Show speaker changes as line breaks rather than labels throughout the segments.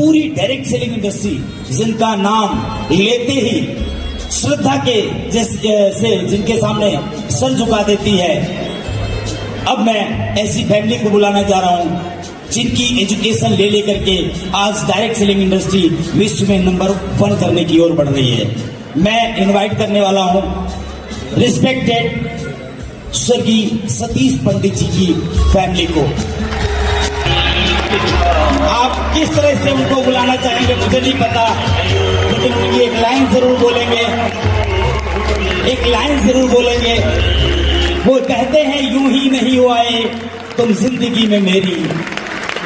पूरी direct selling industry जिनका नाम लेते ही श्रद्धा के जैसे जिनके सामने सर झुका देती है, अब मैं ऐसी फैमिली को बुलाना चाह रहा हूं जिनकी एजुकेशन ले लेकर के आज डायरेक्ट सेलिंग इंडस्ट्री विश्व में नंबर 1 करने की ओर बढ़ रही है। मैं इनवाइट करने वाला हूं रिस्पेक्टेड स्वर्गीय सतीश पंडित जी की फैमिली को। आप किस तरह से उनको बुलाना चाहेंगे मुझे नहीं पता, लेकिन उनकी एक लाइन जरूर बोलेंगे, एक लाइन जरूर बोलेंगे। वो कहते हैं यूं ही नहीं हो आए तुम जिंदगी में मेरी,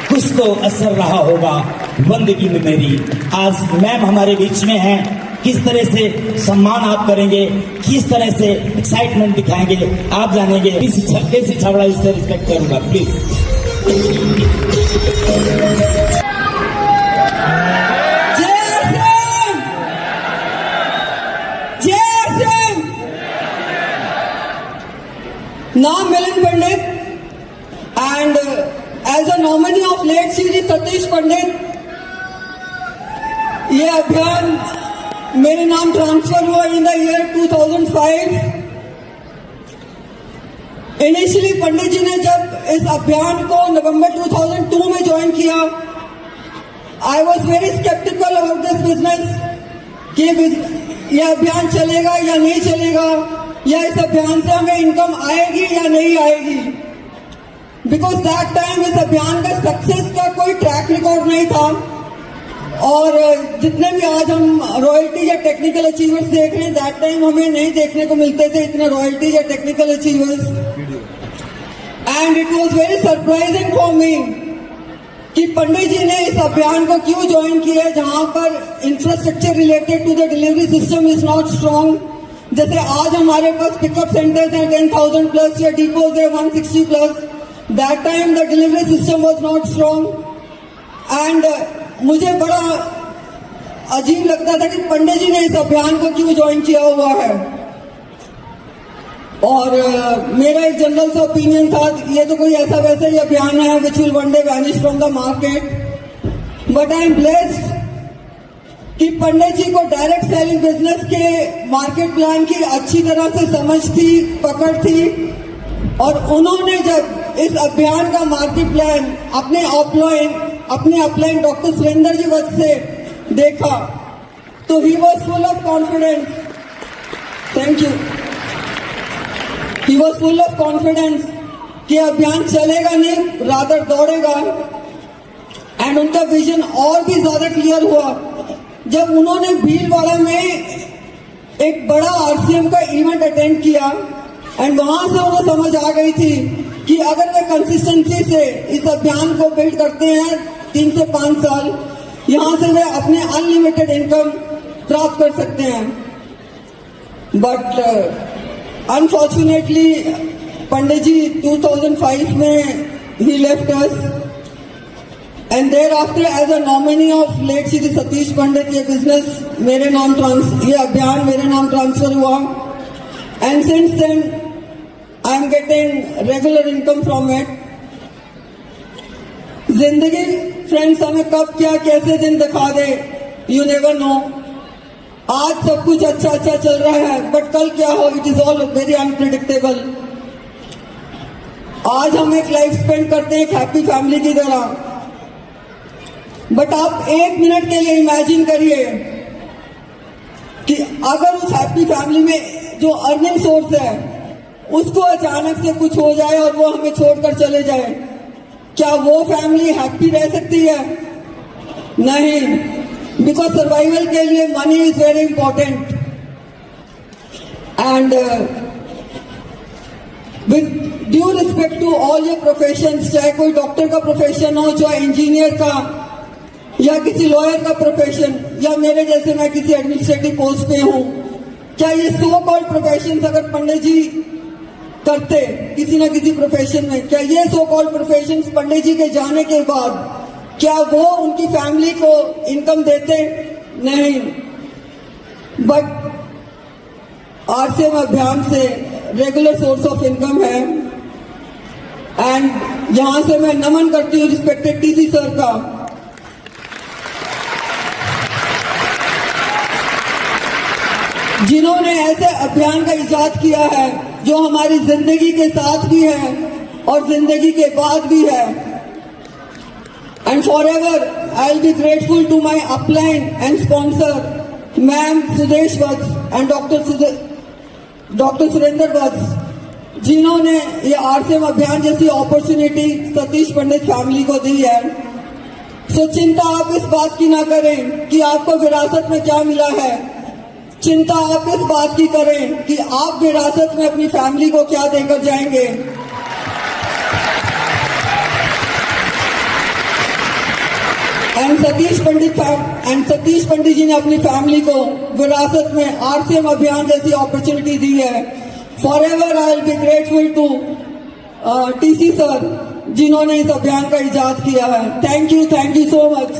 कुछ तो असर रहा होगा बंदगी में मेरी। आज मैम हमारे बीच में हैं, किस तरह से सम्मान आप करेंगे, किस तरह से एक्साइटमेंट दिखाएंगे आप जानेंगे। कैसी छावड़ा इससे रिस्पेक्ट करूंगा प्लीज।
नाम मिलन पंडित and as a nominee of late Shri Satish Pandit, ये अभियान मेरे नाम ट्रांसफर हुआ इन द ईयर 2005। इनिशियली पंडित जी ने जब इस अभियान को नवंबर 2002 में ज्वाइन किया, I was very sceptical about this business कि यह अभियान चलेगा या नहीं चलेगा, या इस अभियान से हमें इनकम आएगी या नहीं आएगी। बिकॉज दैट टाइम इस अभियान का सक्सेस का कोई ट्रैक रिकॉर्ड नहीं था, और जितने भी आज हम रॉयल्टी या टेक्निकल अचीवर्स देख रहे हैं, दैट टाइम हमें नहीं देखने को मिलते थे इतने रॉयल्टी या technical achievers. And it was very surprising for me कि पंडित जी ने इस अभियान को क्यों ज्वाइन किया जहां पर infrastructure related to the delivery system is not strong. जैसे आज हमारे पास पिकअप सेंटर्स हैं 10,000 प्लस या डिपोज है 160 plus, that time the delivery system was not strong. And मुझे बड़ा अजीब लगता था कि पंडित जी ने इस अभियान को क्यों ज्वाइन किया हुआ है। और मेरा एक जनरल सा ओपिनियन था, ये तो कोई ऐसा वैसा ही अभियान है which will one day vanish from the market. But I am blessed कि पंडित जी को डायरेक्ट सेलिंग बिजनेस के मार्केट प्लान की अच्छी तरह से समझ थी, पकड़ थी, और उन्होंने जब इस अभियान का मार्केट प्लान अपने अपलाइन डॉक्टर सुरेंद्र जी वक्त से देखा तो he was full of confidence. Thank you. He was full of confidence कि अभियान चलेगा नहीं, रादर दौड़ेगा। एंड उनका विजन और भी ज्यादा क्लियर हुआ जब उन्होंने भीलवाड़ा में एक बड़ा आरसीएम का इवेंट अटेंड किया। एंड वहां से उन्हें समझ आ गई थी कि अगर वे कंसिस्टेंसी से इस अभियान को बिल्ड करते हैं 3 से 5 साल, यहां से वे अपने अनलिमिटेड इनकम प्राप्त कर सकते हैं। बट अनफॉर्चुनेटली पंडित जी 2005 में ही left us, and thereafter as a nominee of late Shri Satish Pandit ये बिजनेस ये अभियान मेरे नाम ट्रांसफर हुआ। And since then I am getting regular income from it. जिंदगी फ्रेंड्स हमें कब क्या कैसे दिन दिखा दे, यू नेवर नो। आज सब कुछ अच्छा चल रहा है, बट कल क्या हो, it is all very unpredictable. आज हम एक लाइफ स्पेंड करते हैं एक हैप्पी फैमिली की तरह, बट आप 1 मिनट के लिए इमेजिन करिए कि अगर उस हैप्पी फैमिली में जो अर्निंग सोर्स है उसको अचानक से कुछ हो जाए और वो हमें छोड़कर चले जाए, क्या वो फैमिली हैप्पी रह सकती है? नहीं, बिकॉज सर्वाइवल के लिए money is very important. And with due respect to all your professions, चाहे कोई डॉक्टर का प्रोफेशन हो, चाहे इंजीनियर का, या किसी लॉयर का प्रोफेशन, या मेरे जैसे मैं किसी एडमिनिस्ट्रेटिव पोस्ट पे हूं, क्या ये सो कॉल्ड प्रोफेशन अगर पंडित जी करते किसी न किसी प्रोफेशन में, क्या ये सो कॉल्ड प्रोफेशन पंडित जी के जाने के बाद क्या वो उनकी फैमिली को इनकम देते? नहीं। बट आरसीएम अभियान से रेगुलर सोर्स ऑफ इनकम है। एंड यहां से मैं नमन करती हूँ रिस्पेक्टेड टीसी सर का। जिन्होंने ऐसे अभियान का इजाद किया है जो हमारी जिंदगी के साथ भी है और जिंदगी के बाद भी है। And forever, I'll be grateful to my upline and sponsor, Ma'am Sudesh Vats and Dr. Surender Vats, जिन्होंने ये आरसीएम अभियान जैसी अपॉर्चुनिटी सतीश पंडित फैमिली को दी है। सो चिंता आप इस बात की ना करें कि आपको विरासत में क्या मिला है, चिंता आप इस बात की करें कि आप विरासत में अपनी फैमिली को क्या देकर जाएंगे। एंड सतीश पंडित जी ने अपनी फैमिली को विरासत में आरसीएम अभियान जैसी अपॉर्चुनिटी दी है। Forever I will be grateful to TC sir, जिन्होंने इस अभियान का इजाद किया है। Thank you so much.